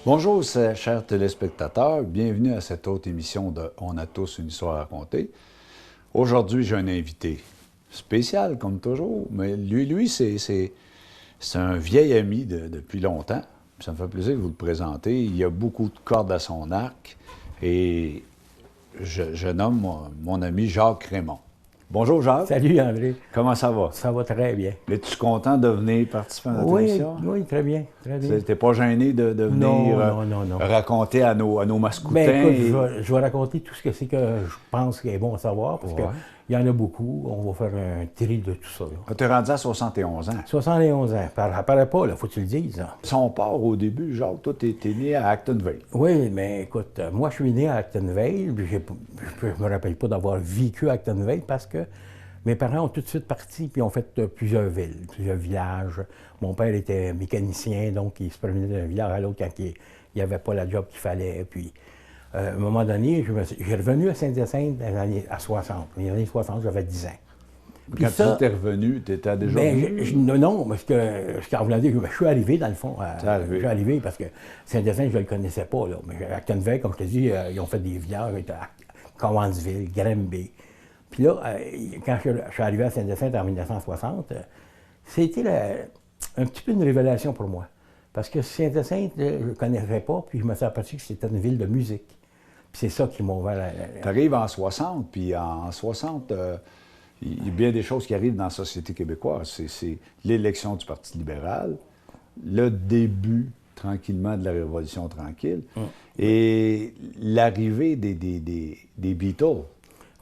Bonjour, chers téléspectateurs. Bienvenue à cette autre émission de On a tous une histoire à raconter. Aujourd'hui, j'ai un invité spécial, comme toujours, mais lui c'est un vieil ami depuis longtemps. Ça me fait plaisir de vous le présenter. Il y a beaucoup de cordes à son arc et je nomme mon ami Jacques Raymond. Bonjour Jacques. Salut André. Comment ça va? Ça va très bien. Es-tu content de venir participer à notre émission? Oui, très bien, très bien. T'es pas gêné de venir non. raconter à nos mascoutins? Ben, écoute, je vais raconter tout ce que c'est que je pense qu'il est bon à savoir, parce qu'il y en a beaucoup. On va faire un tri de tout ça. Tu es rendu à 71 ans. 71 ans. Ça paraît pas, il faut que tu le dises. Là. Si on part au début, Jacques, toi, tu es né à Actonville. Oui, mais écoute, moi, je suis né à Actonville. Je me rappelle pas d'avoir vécu à Actonville parce que mes parents ont tout de suite parti puis ont fait plusieurs villes, plusieurs villages. Mon père était mécanicien, donc il se promenait d'un village à l'autre quand il n'y avait pas la job qu'il fallait. Puis, à un moment donné, j'ai revenu à Saint-Hyacinthe à 60. Les années 60, j'avais 10 ans. Puis quand tu étais revenu, tu étais déjà venu? Non, parce que je suis arrivé, dans le fond. Je suis arrivé parce que Saint-Hyacinthe, je ne le connaissais pas. Là. Mais à Actonville, comme je te dis, ils ont fait des villages à Cowansville, Granby. Puis là, quand je suis arrivé à Saint-Hyacinthe en 1960, c'était un petit peu une révélation pour moi. Parce que Saint-Hyacinthe, je ne le connaissais pas, puis je me suis aperçu que c'était une ville de musique. Puis c'est ça qui m'a ouvert Tu arrives en 60, puis en 60, il y a bien des choses qui arrivent dans la société québécoise. C'est l'élection du Parti libéral, le début, tranquillement, de la Révolution tranquille, et l'arrivée des Beatles.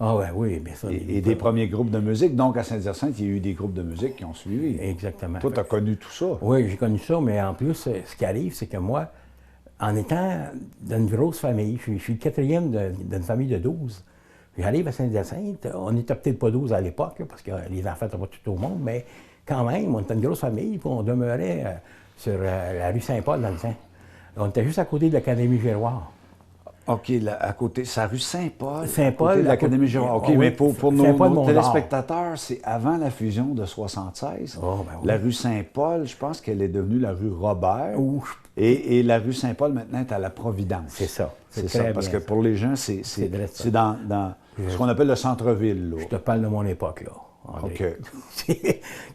Ah oui, bien ça. Et des premiers groupes de musique. Donc, à Saint-Hyacinthe, il y a eu des groupes de musique qui ont suivi. Exactement. Toi, tu as connu tout ça. Oui, j'ai connu ça, mais en plus, ce qui arrive, c'est que moi, en étant d'une grosse famille, je suis le quatrième d'une famille de 12. J'arrive à Saint-Hyacinthe, on n'était peut-être pas 12 à l'époque, parce que les enfants n'étaient pas tout au monde, mais quand même, on était une grosse famille, puis on demeurait sur la rue Saint-Paul, dans le temps. On était juste à côté de l'Académie Giroir. OK, à côté, c'est la rue Saint-Paul. Saint-Paul. À côté de l'Académie Giroir. OK, oui, mais pour nos téléspectateurs, c'est avant la fusion de 76. Oh, ben oui. La rue Saint-Paul, je pense qu'elle est devenue la rue Robert. Et la rue Saint-Paul, maintenant, est à la Providence. C'est ça. C'est ça, parce que pour les gens, c'est dans ce qu'on appelle le centre-ville. Je te parle de mon époque, là. André. OK.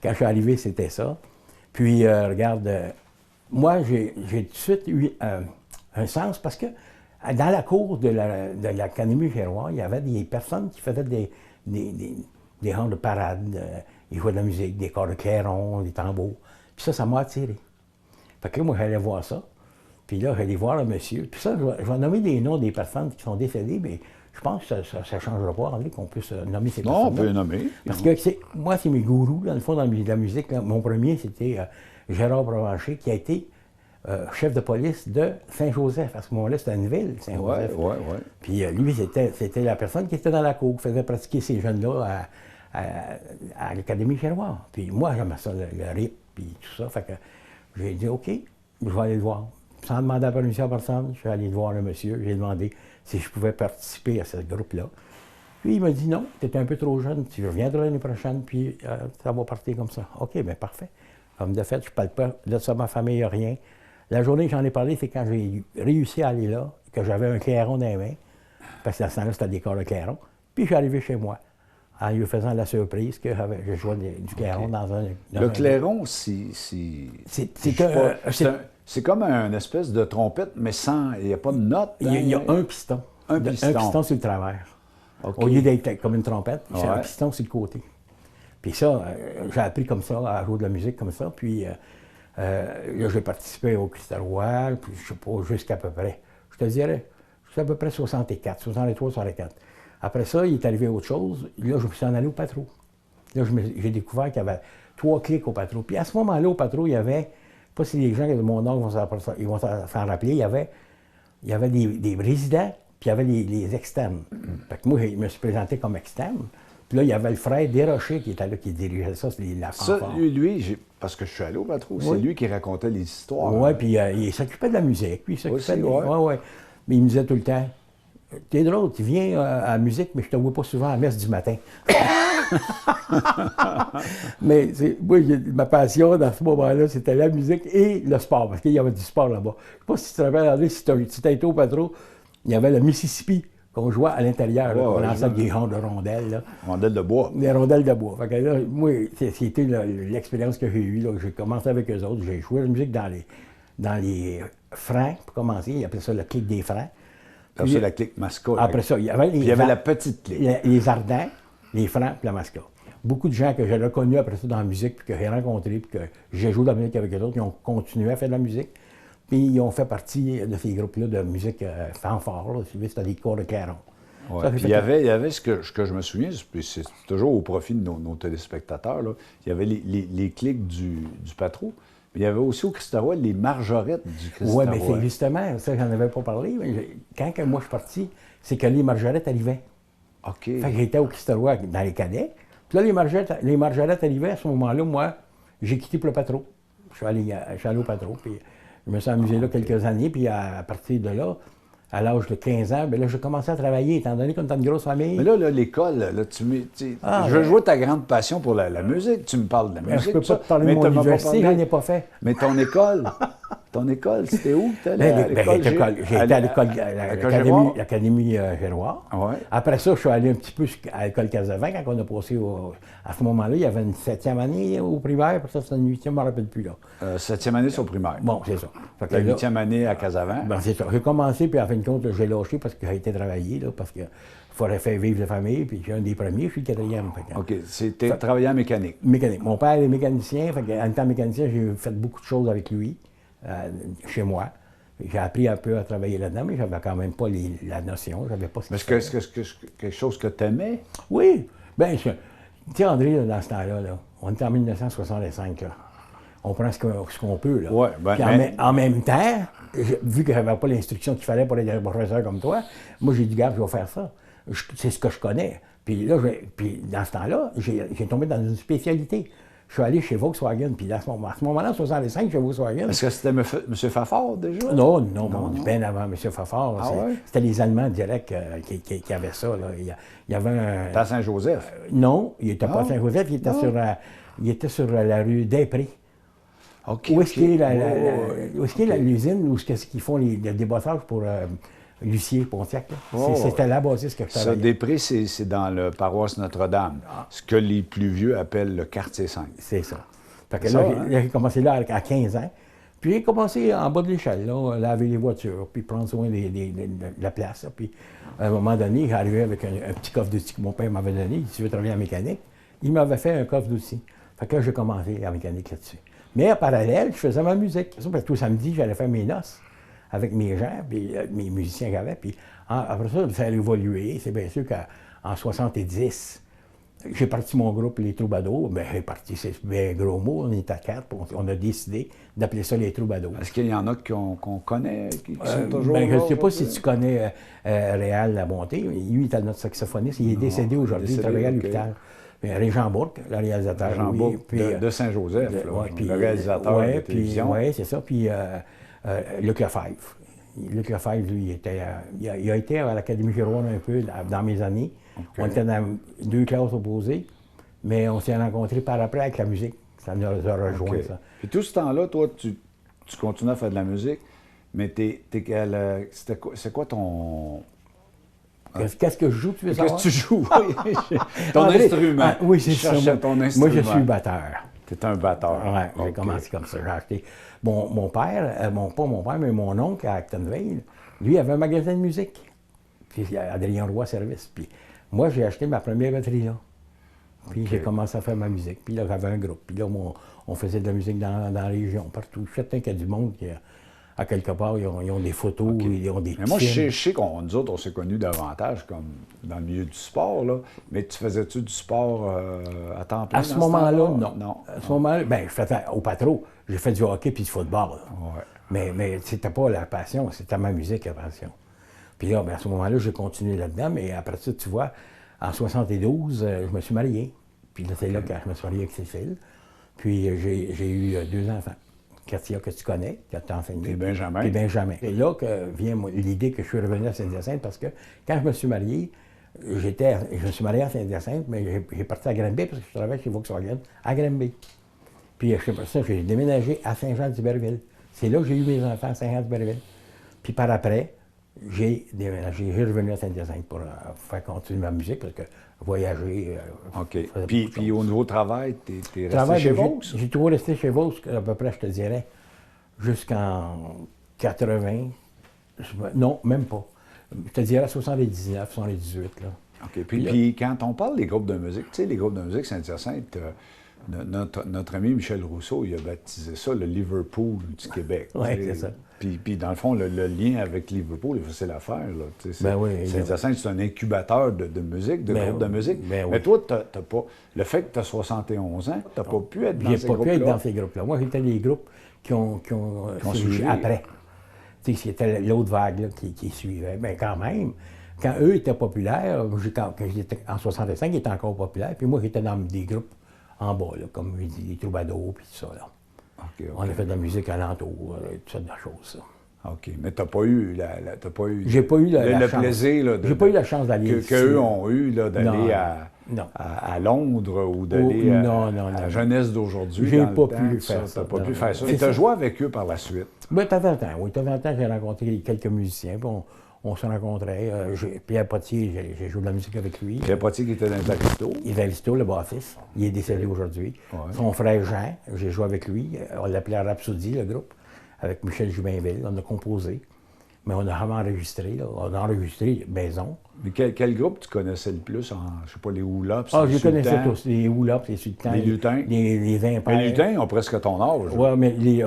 Quand je suis arrivé, c'était ça. Puis, regarde, moi, j'ai tout de suite eu un sens, parce que dans la cour de l'Académie Giroir, il y avait des personnes qui faisaient des rangs de parade. Ils jouaient de la musique, des corps de clairon, des tambours. Puis ça m'a attiré. Fait que là, moi, j'allais voir ça. Puis là, j'allais voir le monsieur. Puis ça, je vais nommer des noms des personnes qui sont décédées, mais je pense que ça ne changera pas, André, qu'on puisse nommer ces personnes. Non, on peut les nommer. Parce que moi, c'est mes gourous, dans le fond, dans la musique. Là. Mon premier, c'était Gérard Provencher, qui a été chef de police de Saint-Joseph. À ce moment-là, c'était une ville, Saint-Joseph. Oui. Puis lui, c'était la personne qui était dans la cour, qui faisait pratiquer ces jeunes-là à l'Académie Giroir. Puis moi, j'aimais ça, le rip, puis tout ça. Fait que j'ai dit, OK, je vais aller le voir. Sans demander la permission à personne, je suis allé voir le monsieur. J'ai demandé si je pouvais participer à ce groupe-là. Puis il m'a dit, non, tu es un peu trop jeune, tu reviendras l'année prochaine, puis ça va partir comme ça. OK, bien parfait. Comme de fait, je ne parle pas de ça, ma famille, rien. La journée que j'en ai parlé, c'est quand j'ai réussi à aller là, que j'avais un clairon dans les mains, parce que dans ce temps-là, c'était des corps de clairon. Puis je suis arrivé chez moi, en lui faisant la surprise que je jouais du clairon dans un... Le clairon, c'est comme un espèce de trompette, mais sans... Il n'y a pas de note. Il y a un piston. Un piston sur le travers. Okay. Au lieu d'être comme une trompette, c'est un piston sur le côté. Puis ça, j'ai appris comme ça, à jouer de la musique comme ça. Puis là, j'ai participé au Cristal Royal, puis je sais pas, jusqu'à peu près. Je te dirais, jusqu'à peu près 63, 64. Après ça, il est arrivé autre chose. Là, je me suis en allé au Patro. Là, j'ai découvert qu'il y avait 3 clics au Patro. Puis à ce moment-là, au Patro, il y avait, pas si les gens de mon âge vont s'en rappeler, il y avait des résidents, puis il y avait les externes. Fait que moi, je me suis présenté comme externe. Puis là, il y avait le frère Desrochers qui était là, qui dirigeait ça, c'était la fanfare. Ça, lui, parce que je suis allé au Patro, c'est lui qui racontait les histoires. Oui, puis il s'occupait de la musique. Puis il s'occupait Mais il me disait tout le temps, t'es drôle, tu viens à la musique, mais je te vois pas souvent à la messe du matin. Mais moi, ma passion dans ce moment-là, c'était la musique et le sport, parce qu'il y avait du sport là-bas. Je ne sais pas si tu te rappelles, André, si tu as été au Patro, il y avait le Mississippi qu'on jouait à l'intérieur. On lançait des ronds de rondelles. Là. Rondelles de bois. Des rondelles de bois. Fait que là, moi, c'était l'expérience que j'ai eue. Là. J'ai commencé avec eux autres. J'ai joué la musique dans les francs, pour commencer. Ils appelaient ça le clic des francs. Après ça, la clique Masca. Après ça, il y avait, il y avait la petite clique. Les Ardents, les francs et la Masca. Beaucoup de gens que j'ai reconnus après ça dans la musique, puis que j'ai rencontrés, puis que j'ai joué de la musique avec eux autres, ils ont continué à faire de la musique. Puis ils ont fait partie de ces groupes-là de musique fanfare. C'était des corps de clairon. Ouais. Puis il y avait ce que je me souviens, c'est toujours au profit de nos téléspectateurs, là, il y avait les clics du Patro, mais il y avait aussi au Christ-Roi les margerettes du Christ-Roi. Oui, mais c'est justement, ça, j'en avais pas parlé. Mais quand moi je suis parti, c'est que les margerettes arrivaient. OK. Fait que j'étais au Christ-Roi dans les cadets. Puis là, les margerettes arrivaient. À ce moment-là, moi, j'ai quitté pour le Patro. Je suis allé au Patro, puis je me suis amusé là quelques années, puis à partir de là, à l'âge de 15 ans, bien là, j'ai commencé à travailler, étant donné qu'on était une grosse famille. Mais là l'école, là, je vois ta grande passion pour la musique. Tu me parles de la musique. Je peux pas te parler de mon université, je n'en ai pas fait. Mais ton école, c'était où? J'ai été à l'Académie Gérois. Ouais. Après ça, je suis allé un petit peu à l'école Casavant, quand on a passé à ce moment-là, il y avait une 7e année au primaire, puis ça, c'était une 8e, je ne me rappelle plus. 7e année, c'est au primaire. Bon, c'est ça. La 8e année à Casavant. Ben, c'est ça. J'ai commencé, puis à fin de compte, j'ai lâché parce que j'ai été travailler, là, parce qu'il fallait faire vivre la famille, puis je suis un des premiers, je suis le 4e. OK. C'était travailler en mécanique. Mécanique. Mon père est mécanicien, en étant mécanicien, j'ai fait beaucoup de choses avec lui, chez moi. J'ai appris un peu à travailler là-dedans, mais j'avais quand même pas la notion, j'avais pas ce qu'il fallait. Est-ce que quelque chose que tu aimais? Oui. Bien, tu sais, André, là, dans ce temps-là, on était en 1965, là. On prend ce qu'on peut, là. Ouais, en même temps, vu que j'avais pas l'instruction qu'il fallait pour être un professeur comme toi, moi, j'ai dit, gars, je vais faire ça. C'est ce que je connais. Puis là, dans ce temps-là, j'ai tombé dans une spécialité. Je suis allé chez Volkswagen, puis à ce moment-là, en 65, chez Volkswagen. Est-ce que c'était M. Fafard, déjà? Non, bien avant M. Fafard. Ah ouais? C'était les Allemands directs qui avaient ça. Là. Il y avait un... T'es à Saint-Joseph? Non, il n'était pas à Saint-Joseph, il était sur la rue Després. OK. Où est-ce qu'il y a l'usine, où est-ce qu'ils font les débossages pour Lucier, Pontiac? C'était là-bas aussi ce que je savais. Ça, Després, c'est dans le paroisse Notre-Dame, ce que les plus vieux appellent le quartier 5. C'est ça. Fait que là, j'ai commencé là à 15 ans. Puis j'ai commencé en bas de l'échelle, là, laver les voitures, puis prendre soin de la place. Là. Puis à un moment donné, j'arrivais avec un petit coffre d'outils que mon père m'avait donné. Si tu veux travailler en mécanique, il m'avait fait un coffre d'outils. Fait que là, j'ai commencé en mécanique là-dessus. Mais en parallèle, je faisais ma musique. Ça, parce que tout samedi, j'allais faire mes noces avec mes gens, puis mes musiciens que j'avais. Puis après ça a évolué. C'est bien sûr qu'en 70, j'ai parti mon groupe Les Troubadours. Bien, j'ai parti, c'est bien gros mot, on est à 4, on a décidé d'appeler ça Les Troubadours. Est-ce qu'il y en a qu'on connaît, qui sont toujours là? Je ne sais pas si tu connais Réal Labonté. Lui, il était notre saxophoniste. Il est décédé aujourd'hui, il travaillait à l'hôpital. Régent Bourque, le réalisateur. Régent Bourque de Saint-Joseph, le réalisateur de télévision. Oui, c'est ça. Puis Luc Lefebvre. Luc Lefebvre, lui, il a été à l'Académie Giroir un peu dans mes années. Okay. On était dans 2 classes opposées, mais on s'est rencontrés par après avec la musique. Ça nous a rejoint, okay. Ça. Puis tout ce temps-là, toi, tu continues à faire de la musique, mais c'est quoi ton... Qu'est-ce que je joue, tu veux savoir? Qu'est-ce que tu joues? Ton instrument. Oui, c'est ça. Ton instrument. Moi, je suis batteur. Tu es un batteur. Oui, j'ai commencé comme ça. J'ai acheté. Mon père, pas mon père, mais mon oncle à Actonville, lui, avait un magasin de musique. Puis Adrien Roy Service. Puis moi, j'ai acheté ma première batterie là. Puis j'ai commencé à faire ma musique. Puis là, j'avais un groupe. Puis là, on faisait de la musique dans la région, partout. Je suis certain qu'il y a du monde qui... À quelque part, ils ont des photos, ils ont des films. Mais moi, je sais qu'on nous autres, on s'est connus davantage comme dans le milieu du sport, là. Mais tu faisais-tu du sport à temps plein? À ce moment-là, non. À ce moment-là, bien, je faisais au Patro, j'ai fait du hockey puis du football. Ouais. Mais c'était pas la passion, c'était ma musique, la passion. Puis là, à ce moment-là, j'ai continué là-dedans, mais après ça, tu vois, en 72, je me suis marié. Puis là, c'est là que je me suis marié avec Cécile. Puis j'ai eu 2 enfants. Katia, que tu connais, qui t'a enseigné. Et Benjamin. Et Benjamin. C'est là que vient l'idée que je suis revenu à Saint-Hyacinthe parce que quand je me suis marié, je me suis marié à Saint-Hyacinthe, mais j'ai parti à Granby parce que je travaillais chez Volkswagen à Granby. Puis après ça, j'ai déménagé à Saint-Jean-d'Iberville. C'est là que j'ai eu mes enfants, à Saint-Jean-d'Iberville. Puis par après, j'ai déménagé, j'ai revenu à Saint-Hyacinthe pour faire continuer ma musique, parce que voyager... OK. Puis au niveau travail, tu es resté chez Vaux? J'ai toujours resté chez Vaux, à peu près, je te dirais, jusqu'en 80. Non, même pas. Je te dirais 79, 78, là. OK. Puis quand on parle des groupes de musique, tu sais, les groupes de musique Saint-Hyacinthe, notre ami Michel Rousseau, il a baptisé ça le Liverpool du Québec. Oui, c'est ça. Puis dans le fond, le lien avec Liverpool, c'est l'affaire. Oui, Saint-Hyacinthe, c'est un incubateur de musique, de groupes de musique. Oui. Mais toi, t'as pas. Le fait que tu as 71 ans, tu n'as pas pu être dans ces groupes-là. J'ai pas pu être dans ces groupes-là. Moi, j'étais des groupes qui ont suivi après. Tu sais, c'était l'autre vague là, qui suivait. Mais quand même, quand eux étaient populaires, quand j'étais en 65, ils étaient encore populaires. Puis moi, j'étais dans des groupes en bas, là, comme je dis, les troubadours, puis tout ça. Là. Okay. On a fait de la musique alentour, toutes sortes de choses, ça. OK. Mais t'as pas eu J'ai pas eu le plaisir là, j'ai pas eu la chance d'aller qu'eux ont eu d'aller à Londres ou d'aller à Jeunesse d'aujourd'hui. J'ai pas pu faire ça. T'as pas pu faire ça. Et t'as joué avec eux par la suite? Ben, de temps en temps, oui. De temps en temps, j'ai rencontré quelques musiciens, puis on se rencontrait. Pierre Potier, j'ai joué de la musique avec lui. Pierre Potier qui était dans les Aristo. Il est Aristo, le bassiste. Il est décédé aujourd'hui. Ouais. Son frère Jean, j'ai joué avec lui. On l'appelait Rhapsody, le groupe, avec Michel Jubainville. On a composé. Mais on a vraiment enregistré. Là. On a enregistré Maison. Mais quel groupe tu connaissais le plus? Je sais pas, les Houlops, les je connaissais tous. Les Houlops, les Sultans. Les Lutins. Les Impairs. Les Lutins ont presque ton âge. Oui, mais les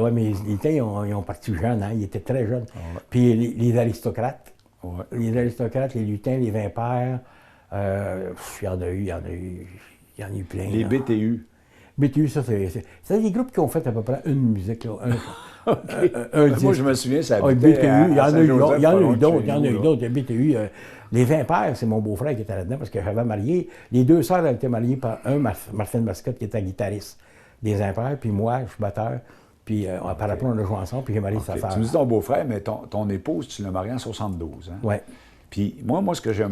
Lutins, ils ont parti jeunes. Hein? Ils étaient très jeunes. Ouais. Puis les aristocrates. Ouais. Les aristocrates, les lutins, les Impairs, il y en a eu plein. Les là. BTU. BTU, ça, c'est des groupes qui ont fait à peu près une musique. Là, moi, je me souviens, ça a BTU, il y en a eu d'autres. BTU, les Impairs, c'est mon beau-frère qui était là-dedans parce que j'avais marié. Les deux sœurs avaient été mariées par Martin Mascotte, qui était guitariste des Impairs, puis moi, je suis batteur. Puis par après, on a joué ensemble, puis j'ai marié sa femme. Tu me dis ton beau-frère, mais ton épouse, tu l'as mariée en 72, hein? Oui. Puis moi, ce que j'ai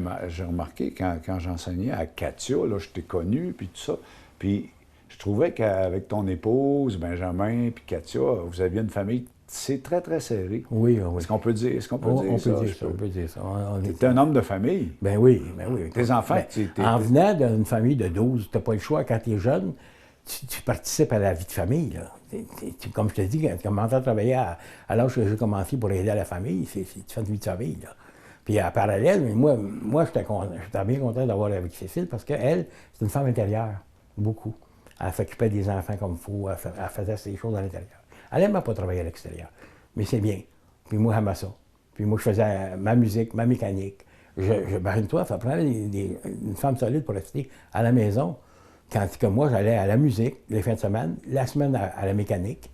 remarqué quand j'enseignais à Katia, là, je t'ai connu, puis tout ça, puis je trouvais qu'avec ton épouse, Benjamin, puis Katia, vous aviez une famille, c'est très, très serré. Oui, oui. Est-ce qu'on peut dire ça? On peut dire ça. T'es un homme de famille. Ben oui. Tes enfants, en venant d'une famille de 12, t'as pas le choix. Quand t'es jeune, tu participes à la vie de famille, là. Comme je te dis, quand tu commences à travailler à l'âge que j'ai commencé pour aider à la famille, tu fais une vie de famille, là. Puis en parallèle, moi j'étais bien content d'avoir avec Cécile parce qu'elle, c'est une femme intérieure, beaucoup. Elle s'occupait des enfants comme il faut, elle faisait ses choses à l'intérieur. Elle n'aimait pas travailler à l'extérieur, mais c'est bien. Puis moi, j'aimais ça. Puis moi, je faisais ma musique, ma mécanique. Barine-toi, ça prend une femme solide pour rester à la maison. Tandis que moi, j'allais à la musique les fins de semaine, la semaine à la mécanique.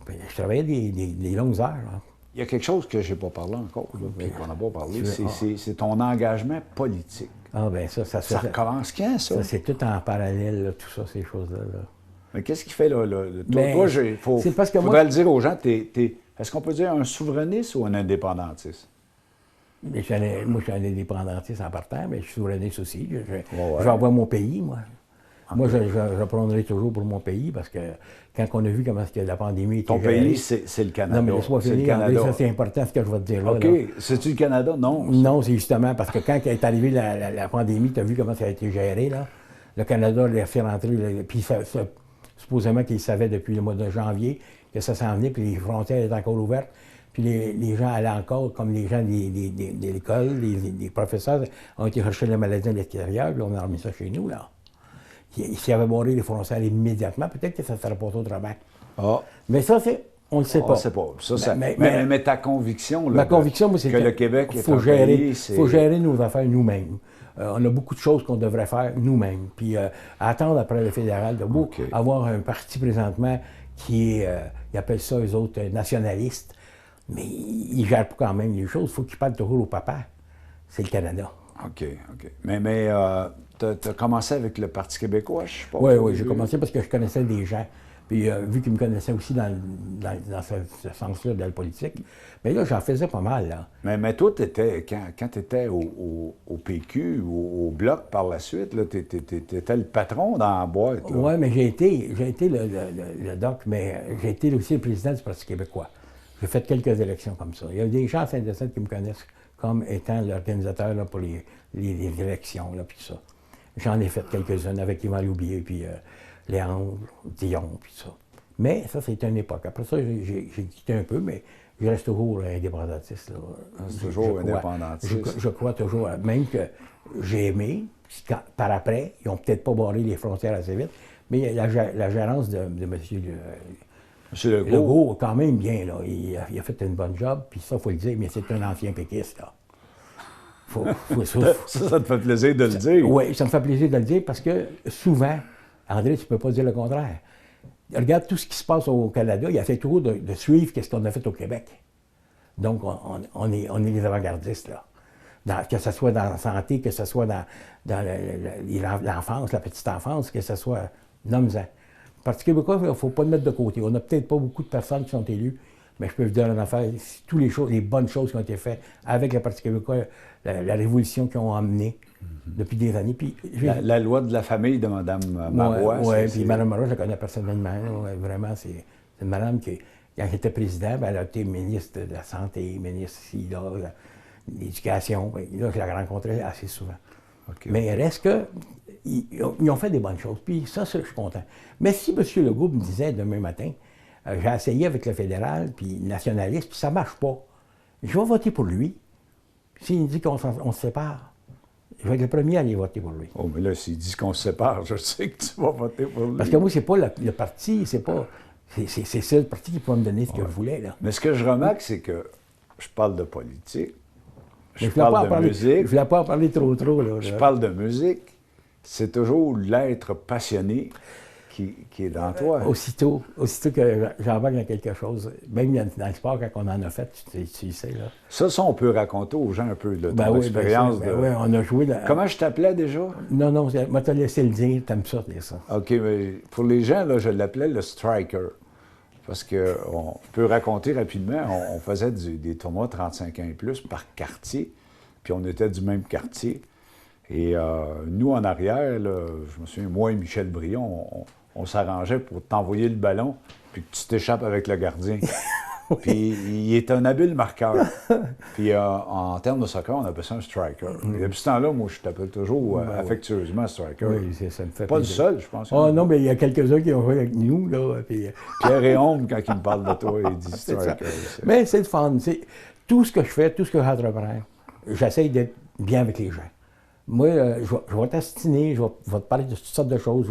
Puis je travaillais des longues heures. Là. Il y a quelque chose que je n'ai pas parlé encore, puis qu'on n'a pas parlé, c'est ton engagement politique. Ah bien ça recommence quand, ça? Ça, c'est tout en parallèle, là, tout ça, ces choses-là. Là. Mais qu'est-ce qui fait, là? Toi, faudrait le dire aux gens, est-ce qu'on peut dire un souverainiste ou un indépendantiste? Moi, je suis un indépendantiste en partant, mais je suis souverainiste aussi. Je vais avoir mon pays, moi. Okay. Moi, je prendrai toujours pour mon pays parce que quand on a vu comment la pandémie était... Ton pays, c'est le Canada. Non, mais laisse-moi finir, André, ça c'est important ce que je vais te dire là. OK. C'est-tu le Canada? Non. Non, c'est justement parce que quand est arrivée la pandémie, tu as vu comment ça a été géré, là. Le Canada l'a fait rentrer, puis supposément qu'ils savaient depuis le mois de janvier que ça s'en venait, puis les frontières étaient encore ouvertes. Puis les gens allaient encore, comme les gens de l'école, les professeurs ont été chercher la maladie à l'extérieur, puis on a remis ça chez nous, là. S'il avait barré les frontières immédiatement, peut-être que ça serait pas autrement. Ah. Mais ça, on ne le sait pas. On ne sait pas. Mais ta conviction, là, moi, c'est que le Québec est un pays, il faut gérer nos affaires nous-mêmes. On a beaucoup de choses qu'on devrait faire nous-mêmes. Puis attendre après le fédéral, de avoir un parti présentement qui est, ils appellent ça, eux autres, nationalistes, mais ils ne gèrent pas quand même les choses. Il faut qu'ils parlent toujours au papa. C'est le Canada. OK. Mais tu as commencé avec le Parti québécois, je suppose? Oui, j'ai commencé parce que je connaissais des gens. Puis vu qu'il me connaissait aussi dans ce sens-là de la politique, mais là, j'en faisais pas mal, là. Mais toi, quand tu étais au PQ ou au Bloc par la suite, tu étais le patron dans la boîte. Oui, mais j'ai été le doc, mais j'ai été aussi le président du Parti québécois. J'ai fait quelques élections comme ça. Il y a des gens à Saint-Hyacinthe qui me connaissent comme étant l'organisateur là, pour les élections, là, puis ça. J'en ai fait quelques-unes avec Yvan Loubier, puis Léandre Dion, puis ça. Mais ça, c'était une époque. Après ça, j'ai quitté un peu, mais je reste toujours indépendantiste. Toujours indépendantiste. Je crois toujours, même que j'ai aimé, par après, ils n'ont peut-être pas barré les frontières assez vite, mais la gérance de M. Legault, quand même bien, là. Il a fait une bonne job, puis ça, il faut le dire, mais c'est un ancien péquiste, là. Ça te fait plaisir de le dire. Oui, ça me fait plaisir de le dire parce que souvent, André, tu ne peux pas dire le contraire. Regarde tout ce qui se passe au Canada, il a fait toujours de suivre ce qu'on a fait au Québec. Donc, on est les avant-gardistes, là. Que ce soit dans la santé, que ce soit dans l'enfance, la petite enfance, que ce soit nomme-en. Le Parti québécois, il ne faut pas le mettre de côté. On n'a peut-être pas beaucoup de personnes qui sont élues, mais je peux vous dire une affaire, toutes les bonnes choses qui ont été faites avec le Parti québécois, la révolution qu'ils ont amenée depuis des années. Puis, la loi de la famille de Mme Marois. Oui, puis Mme Marois, je la connais personnellement. Vraiment, c'est une madame qui, quand elle était présidente, elle a été ministre de la Santé, ministre ici, là, de l'Éducation. Là, je la rencontrais assez souvent. Okay. Mais il reste que ils ont fait des bonnes choses. Puis ça, je suis content. Mais si M. Legault me disait demain matin, j'ai essayé avec le fédéral, puis nationaliste, puis ça ne marche pas, je vais voter pour lui. S'il me dit qu'on se sépare, je vais être le premier à aller voter pour lui. Oh, mais là, s'il dit qu'on se sépare, je sais que tu vas voter pour lui. Parce que moi, c'est pas le parti, c'est pas... C'est ça, le parti qui peut me donner ce que je voulais, là. Mais ce que je remarque, c'est que je parle de politique, je parle de musique. Je ne voulais pas en parler trop, là. Je parle de musique. C'est toujours l'être passionné qui est dans toi. Aussitôt que j'embarque dans quelque chose, même dans le sport, quand on en a fait, tu sais, là. Ça, on peut raconter aux gens un peu de ton expérience. Oui, on a joué... Comment je t'appelais déjà? Non, moi, t'as laissé le dire, t'aimes ça, ça. OK, mais pour les gens, là, je l'appelais le striker. Parce qu'on peut raconter rapidement, on faisait des tournois 35 ans et plus par quartier, puis on était du même quartier. Et nous, en arrière, là, je me souviens, moi et Michel Brion, on s'arrangeait pour t'envoyer le ballon, puis que tu t'échappes avec le gardien. Oui. Puis il est un habile marqueur. Puis en termes de soccer, on appelle ça un striker. Et depuis ce temps-là, moi, je t'appelle toujours affectueusement striker. Oui, ça me fait pas plaisir. Le seul, je pense. Oh non, mais il y a quelques-uns qui ont joué avec nous, là. Puis... Pierre Réaume, quand il me parle de toi, il dit striker. Mais c'est le fun. Tout ce que je fais, tout ce que j'entreprends, j'essaye d'être bien avec les gens. Moi, je vais t'astiner, je vais te parler de toutes sortes de choses,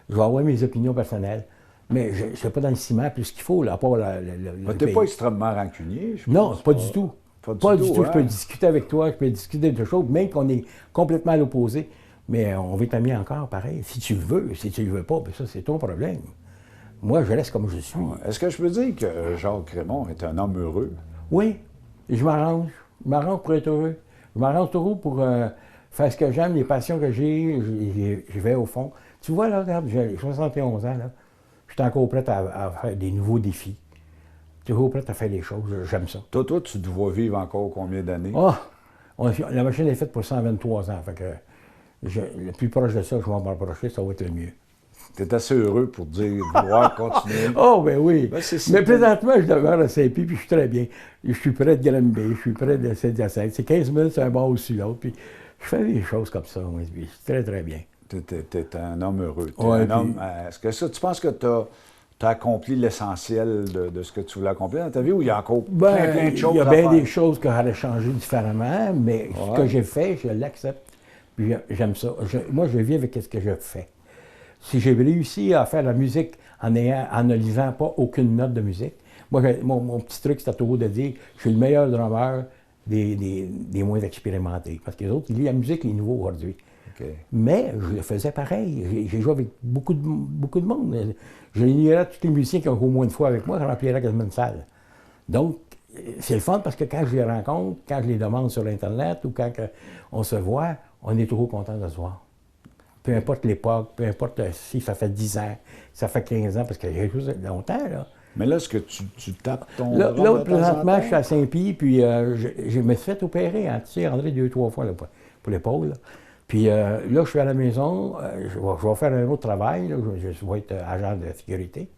je vais avoir mes opinions personnelles, mais je ne suis pas dans le ciment plus qu'il faut, là, à part tu n'es pas extrêmement rancunier, je pense. Non, pas du tout. Pas du tout. Hein? Je peux discuter avec toi, je peux discuter de choses, même qu'on est complètement à l'opposé, mais on va être amis encore, pareil. Si tu le veux, si tu le veux pas, bien ça, c'est ton problème. Moi, je reste comme je suis. Est-ce que je peux dire que Jacques Raymond est un homme heureux? Oui, je m'arrange. Je m'arrange pour être heureux. Je m'arrange toujours pour... faire ce que j'aime, les passions que j'ai, je vais au fond. Tu vois, là, regarde, j'ai 71 ans, là. Je suis encore prêt à faire des nouveaux défis. Toujours prêt à faire des choses, j'aime ça. Toi, tu dois vivre encore combien d'années? La machine est faite pour 123 ans, fait que le plus proche de ça, je vais m'en rapprocher, ça va être le mieux. Tu es assez heureux pour dire vouloir continuer. Oh, ben oui. Mais présentement, je demeure à Saint-Pie, puis je suis très bien. Je suis près de Granby, je suis près de Saint-Hyacinthe. C'est 15 minutes sur un bord au-dessus de l'autre, puis je fais des choses comme ça, moi, puis c'est très, très bien. Tu es un homme heureux. Est-ce que ça, tu penses que tu as accompli l'essentiel de ce que tu voulais accomplir dans ta vie, ou il y a encore plein de choses à faire? Il y a bien des choses que j'aurais changé différemment, mais ce que j'ai fait, je l'accepte. Puis j'aime ça. Moi, je vis avec ce que je fais. Si j'ai réussi à faire la musique en ne lisant pas aucune note de musique, moi, mon petit truc, c'était toujours de dire je suis le meilleur drummer des moins expérimentés. Parce que les autres, ils lisent la musique, les nouveaux aujourd'hui. Okay. Mais je le faisais pareil. J'ai joué avec beaucoup de monde. Je ignorais tous les musiciens qui ont joué au moins une fois avec moi, je remplirais quasiment une salle. Donc, c'est le fun parce que quand je les rencontre, quand je les demande sur Internet ou quand on se voit, on est toujours content de se voir. peu importe l'époque, peu importe si ça fait 10 ans, si ça fait 15 ans, parce que j'ai joué longtemps, là. Mais là, est-ce que tu tapes ton Là, drum de temps en présentement, temps? je suis à Saint-Pie, puis je me suis fait opérer, hein, tu sais, André, 2 ou 3 fois là, pour l'épaule. Là. Puis là, je suis à la maison, je vais faire un autre travail, là, je vais être agent de sécurité.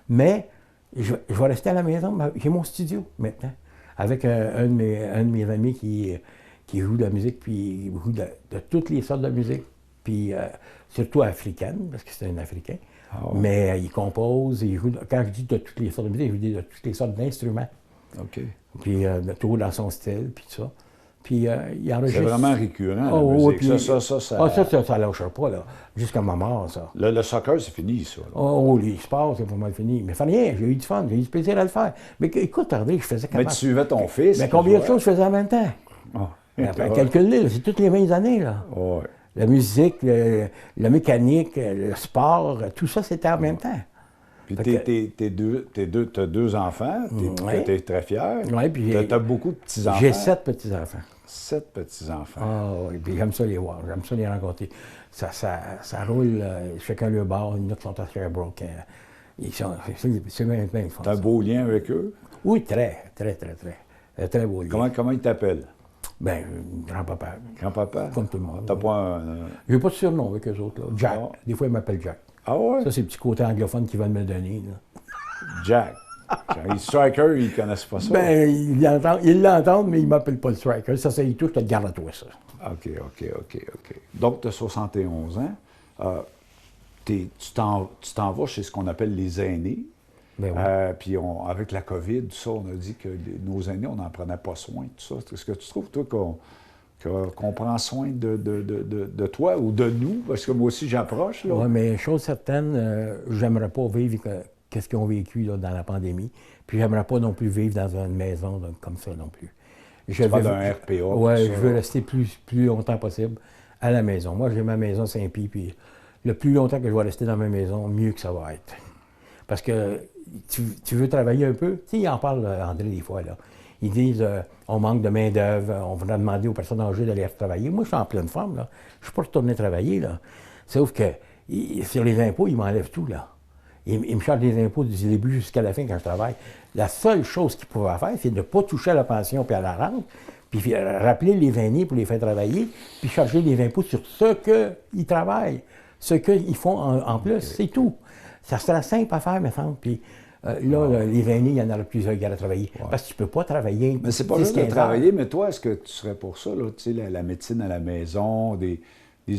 Mais je vais rester à la maison, j'ai mon studio maintenant, avec un de mes amis qui joue de la musique, puis il joue de toutes les sortes de musique, puis surtout africaine, parce que c'est un Africain. Oh. Mais il compose, il joue, quand je dis de toutes les sortes de musique, je dis de toutes les sortes d'instruments. OK. Puis toujours dans son style, puis tout ça. Puis il enregistre. C'est vraiment récurrent, la musique. Puis, ça lâchera pas, là. Jusqu'à ma mort, ça. Le soccer, c'est fini, ça. Les sports, c'est pas mal fini. Mais ça rien, j'ai eu du fun, j'ai eu du plaisir à le faire. Mais écoute, André, je faisais Mais tu suivais ton fils. Mais combien de choses je faisais en même temps? Calcule-le, c'est toutes les 20 années, là. Ouais. La musique, la mécanique, le sport, tout ça, c'était en même temps. Puis t'as 2 enfants, t'es très fier. Oui, puis t'as beaucoup de petits-enfants. J'ai 7 petits-enfants. 7 petits-enfants. Ah oui, puis j'aime ça les voir, j'aime ça les rencontrer. Ça roule, chacun leur bord, il y en a qui sont à Sherbrooke. C'est bien fun. T'as un beau lien avec eux? Oui, très beau lien. Comment ils t'appellent? Ben, grand-papa. Grand-papa? Comme tout le monde. T'as pas un... J'ai pas de surnom avec eux autres, là. Jack. Ah. Des fois, ils m'appellent Jack. Ah ouais? Ça, c'est le petit côté anglophone qu'ils veulent me donner, là. Jack. Les strikers, ils connaissent pas ça? Ben, ils l'entendent, mais ils m'appellent pas le striker. Ça y est tout, je te le garde à toi, ça. OK. Donc, tu as 71 ans. Tu t'en vas chez ce qu'on appelle les aînés. Ben oui. Puis avec la COVID, tout ça, on a dit que nos aînés, on n'en prenait pas soin, tout ça. Est-ce que tu trouves, toi, qu'on prend soin de toi ou de nous? Parce que moi aussi, j'approche, là. Oui, mais chose certaine, j'aimerais pas vivre qu'est-ce qu'ils ont vécu là, dans la pandémie. Puis j'aimerais pas non plus vivre dans une maison là, comme ça non plus. Tu parles d'un RPA. Oui, je veux rester plus longtemps possible à la maison. Moi, j'ai ma maison Saint-Pie, puis le plus longtemps que je vais rester dans ma maison, mieux que ça va être. Parce que tu veux travailler un peu. Tu sais, il en parle, André, des fois, là. Ils disent on manque de main-d'œuvre, on va demander aux personnes âgées d'aller travailler. Moi, je suis en pleine forme, là. Je ne suis pas retourné travailler, là. Sauf que sur les impôts, ils m'enlèvent tout, là. Ils me chargent des impôts du début jusqu'à la fin quand je travaille. La seule chose qu'ils pouvaient faire, c'est de ne pas toucher à la pension et à la rente, puis rappeler les aînés pour les faire travailler, puis charger les impôts sur ce qu'ils travaillent, ce qu'ils font en plus, c'est tout. Ça serait simple à faire, me semble. Puis là, les aînés, il y en a plusieurs qui allaient travailler. Ouais. Parce que tu ne peux pas travailler. Mais c'est pas juste de travailler, mais toi, est-ce que tu serais pour ça, là, tu sais, la médecine à la maison, des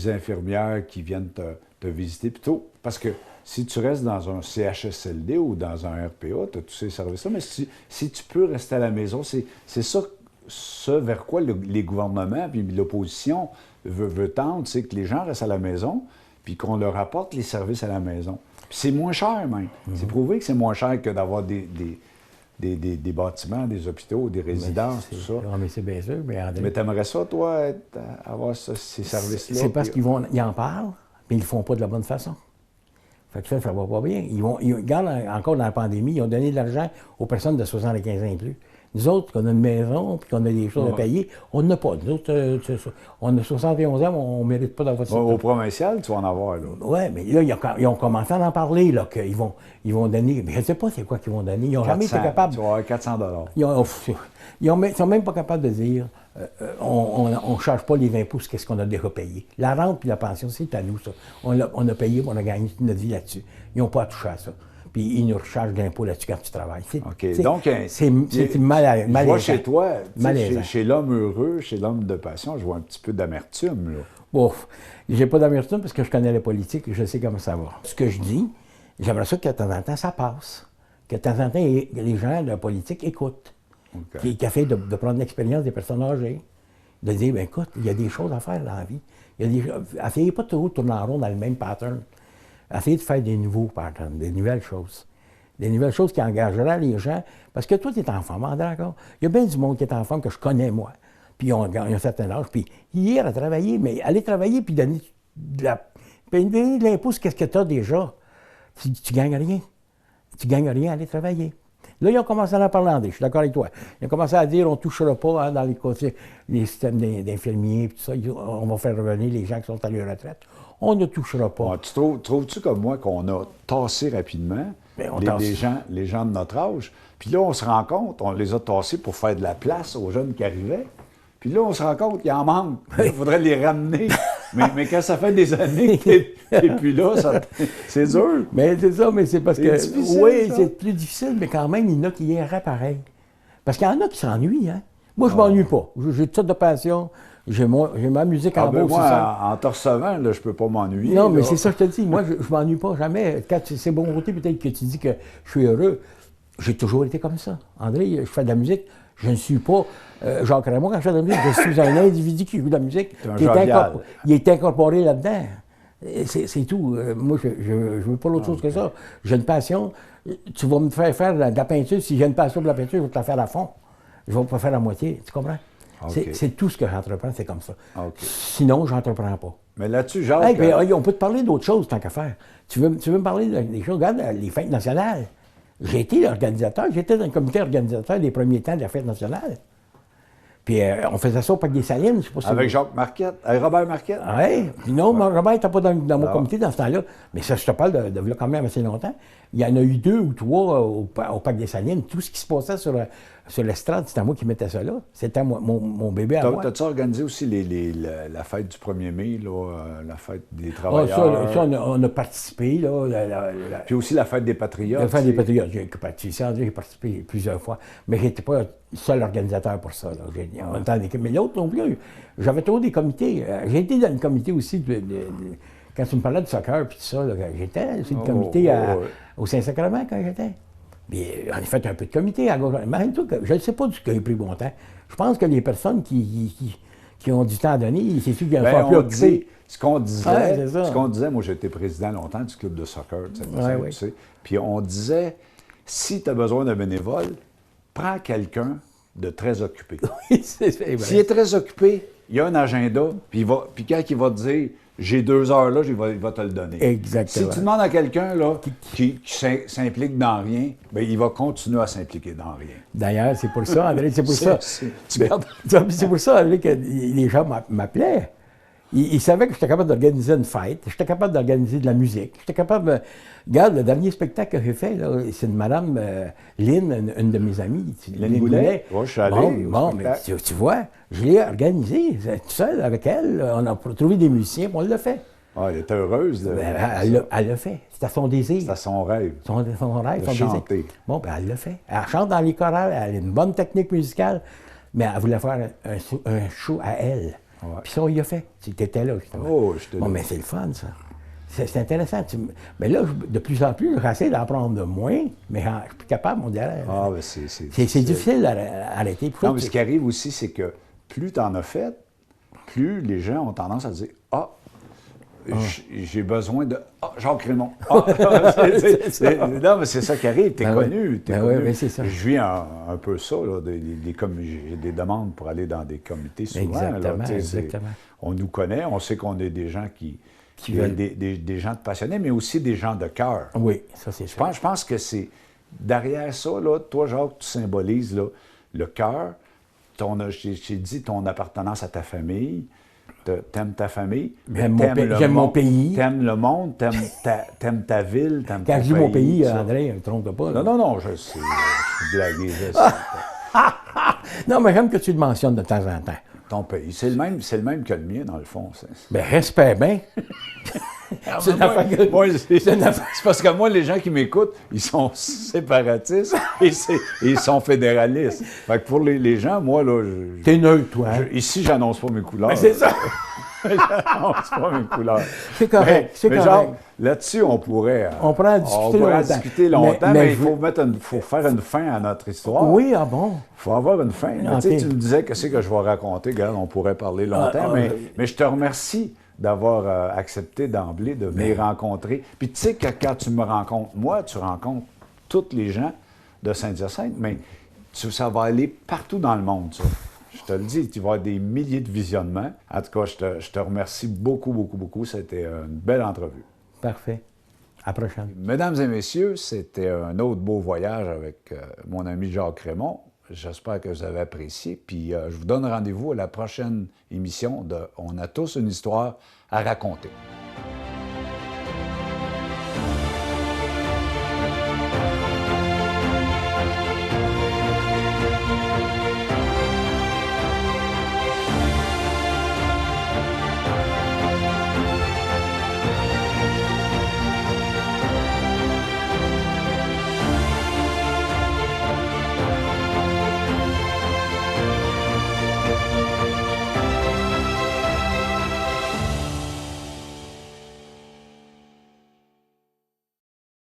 infirmières qui viennent te visiter plutôt? Parce que si tu restes dans un CHSLD ou dans un RPA, tu as tous ces services-là, mais si tu peux rester à la maison, c'est ça vers quoi les gouvernements puis l'opposition veut tendre, c'est que les gens restent à la maison puis qu'on leur apporte les services à la maison. Puis c'est moins cher, même. C'est prouvé que c'est moins cher que d'avoir des bâtiments, des hôpitaux, des résidences, tout ça. Non, mais c'est bien sûr. Mais t'aimerais ça, toi, avoir ces services-là? C'est parce qu'ils en parlent, mais ils le font pas de la bonne façon. Fait que ça va pas bien. Regarde, encore dans la pandémie, ils ont donné de l'argent aux personnes de 75 ans et plus. Nous autres, qu'on a une maison puis qu'on a des choses à payer, on n'en a pas. Nous autres, on a 71 ans, on ne mérite pas d'avoir ça. Au provincial, tu vas en avoir, là. Oui, mais là, ils ont commencé à en parler, là, qu'ils vont donner. Mais je ne sais pas c'est quoi qu'ils vont donner. Ils n'ont jamais été capables. Tu vas avoir 400 Ils ne sont même pas capables de dire on ne charge pas les impôts sur ce qu'on a déjà payé. La rente et la pension, c'est à nous, ça. On a payé, on a gagné notre vie là-dessus. Ils n'ont pas à toucher à ça. Puis ils nous rechargent d'impôts là-dessus quand tu travailles. OK. Donc, c'est malaisant. Je vois chez toi, chez l'homme heureux, chez l'homme de passion, je vois un petit peu d'amertume, là. Bon, j'ai pas d'amertume parce que je connais la politique et je sais comment ça va. Ce que je dis, j'aimerais ça que de temps en temps, ça passe. Que de temps en temps, les gens de la politique écoutent. Okay. Qui a fait de prendre l'expérience des personnes âgées. De dire, bien, écoute, il y a des choses à faire dans la vie. Essayez pas toujours de tourner en rond dans le même pattern. Essayez de faire des nouveaux patterns, des nouvelles choses. Des nouvelles choses qui engageraient les gens. Parce que toi, tu es en forme, d'accord? Il y a bien du monde qui est en forme que je connais, moi. Puis ils ont un certain âge. Puis hier, à travailler, mais aller travailler puis donner de l'impôt, qu'est-ce que tu as déjà? Tu gagnes rien. Tu gagnes rien à aller travailler. Là, ils ont commencé à en parler, André, je suis d'accord avec toi. Ils ont commencé à dire on ne touchera pas dans les systèmes d'infirmiers, tout ça. On va faire revenir les gens qui sont à la retraite. on ne touchera pas. Ouais, trouves-tu comme moi qu'on a tassé rapidement les gens de notre âge? Puis là, on se rend compte, on les a tassés pour faire de la place aux jeunes qui arrivaient. Puis là, on se rend compte qu'il en manque. Il faudrait les ramener. mais quand ça fait des années que t'es plus là, c'est dur. Mais c'est ça, mais c'est parce que... difficile, oui, ça. c'est plus difficile, mais quand même, il y en a qui iraient pareil. Parce qu'il y en a qui s'ennuient, hein. Moi, je m'ennuie pas. J'ai toutes sortes de passions. J'ai ma musique en bas aussi. Moi, en te recevant, là, je peux pas m'ennuyer. Non, là. mais c'est ça que je te dis. Moi, je m'ennuie pas jamais. Quand c'est bon côté, peut-être que tu dis que je suis heureux. J'ai toujours été comme ça. André, je fais de la musique. Je ne suis pas Jacques Raymond quand je fais de la musique. Je suis un individu qui joue de la musique. Il est incorporé là-dedans. C'est tout. Moi, je ne veux pas l'autre chose que ça. J'ai une passion. Tu vas me faire de la peinture. Si j'ai une passion pour la peinture, je vais te la faire à fond. Je ne vais pas faire à moitié. Tu comprends? Okay. C'est tout ce que j'entreprends, c'est comme ça. Okay. Sinon, je n'entreprends pas. Mais là-dessus, Jacques... Hey, on peut te parler d'autres choses tant qu'à faire. Tu veux me parler des choses? Regarde, les fêtes nationales. J'ai été l'organisateur. J'étais dans le comité organisateur des premiers temps de la fête nationale. Puis on faisait ça au Parc des Salines. Je sais pas si avec Jacques Marquette, avec Robert Marquette. Oui. Non, Robert n'était pas dans mon comité dans ce temps-là. Mais ça, je te parle de là quand même assez longtemps. Il y en a eu 2 ou 3 au Parc des Salines. Tout ce qui se passait sur l'estrade, c'était moi qui mettais ça là. C'était mon bébé à moi. T'as-tu organisé aussi la fête du 1er mai, là, la fête des travailleurs? Ça, on a participé. Là, Puis aussi la fête des patriotes. La fête des patriotes. J'ai participé plusieurs fois. Mais je n'étais pas le seul organisateur pour ça. Là. Mais l'autre non plus. J'avais toujours des comités. J'ai été dans le comité aussi quand tu me parlais de soccer et tout ça, j'étais sur le comité au Saint-Sacrement quand j'étais. Puis on a fait un peu de comité à gauche. Mais je ne sais pas du tout qui a pris bon temps. Je pense que les personnes qui ont du temps à donner, c'est sûr qu'il y a un fort plus occupé. Ce qu'on disait, moi j'étais président longtemps du club de soccer, tu sais. Puis on disait, si tu as besoin d'un bénévole, prends quelqu'un de très occupé. S'il est très occupé, il y a un agenda, puis quand il va te dire j'ai 2 heures là, il va te le donner. Exactement. Si tu demandes à quelqu'un là, qui s'implique dans rien, bien, il va continuer à s'impliquer dans rien. D'ailleurs, c'est pour ça, André, c'est pour ça. C'est pour ça, André, que les gens m'appelaient. Ils savaient que j'étais capable d'organiser une fête, j'étais capable d'organiser de la musique, j'étais capable... Regarde, le dernier spectacle que j'ai fait, c'est de Mme Lynn, une de mes amies. Lynn Goulet? Oui, je suis allé Bon, mais tu vois, je l'ai organisé, tout seul, avec elle. On a trouvé des musiciens, puis on l'a fait. Ah, elle était heureuse. Elle l'a fait. C'était son désir. C'était son rêve. Son rêve, son chanter. Désir. Bon, ben elle l'a fait. Elle chante dans les chorales, elle a une bonne technique musicale, mais elle voulait faire un show à elle. Ouais. Puis ça, on y a fait. Tu étais là, justement. Oh, j'étais là. Bon, mais c'est le fun, ça. C'est intéressant. Mais là, de plus en plus, j'essaie d'en prendre moins, mais je suis plus capable, on dirait. Ah, ben c'est difficile à arrêter. Non, mais ce qui arrive aussi, c'est que plus tu en as fait, plus les gens ont tendance à dire « Ah, j'ai besoin de... Ah, Jacques Raymond. Ah. » Non, mais c'est ça qui arrive. T'es connu. Oui, c'est ça. Je vis un peu ça. Là, j'ai des demandes pour aller dans des comités souvent. Exactement. On nous connaît, on sait qu'on est des gens qui veulent des gens de passionnés, mais aussi des gens de cœur. Oui, ça c'est sûr. Je pense que c'est derrière ça, là, toi, Jacques, tu symbolises là, le cœur, j'ai dit ton appartenance à ta famille, t'aimes ta famille, j'aime mon pays. T'aimes le monde, t'aimes ta ville, t'aimes ton pays. Quand je dis mon pays, André, ne me trompe pas. Là. Non, je sais, je suis blagué, je sais. Non, mais j'aime que tu le mentionnes de temps en temps. Ton pays, c'est le même que le mien, dans le fond. Bien, respect bien. C'est parce que moi, les gens qui m'écoutent, ils sont séparatistes et ils sont fédéralistes. Fait que pour les gens, moi, là... T'es neutre, toi. Hein? Ici, j'annonce pas mes couleurs. Ben, c'est ça. J'annonce pas mes couleurs. C'est correct, mais genre, là-dessus, on pourrait discuter longtemps, mais il faut faire une fin à notre histoire. Oui, ah bon? Il faut avoir une fin. Tu me disais que c'est que je vais raconter. Regarde, on pourrait parler longtemps, mais je te remercie d'avoir accepté d'emblée de venir rencontrer. Puis tu sais que quand tu me rencontres, moi, tu rencontres tous les gens de Saint-Hyacinthe, mais ça va aller partout dans le monde, ça. Je te le dis, tu vas avoir des milliers de visionnements. En tout cas, je te remercie beaucoup, beaucoup, beaucoup. C'était une belle entrevue. Parfait. À la prochaine. Mesdames et messieurs, c'était un autre beau voyage avec mon ami Jacques Raymond. J'espère que vous avez apprécié. Puis je vous donne rendez-vous à la prochaine émission de On a tous une histoire à raconter.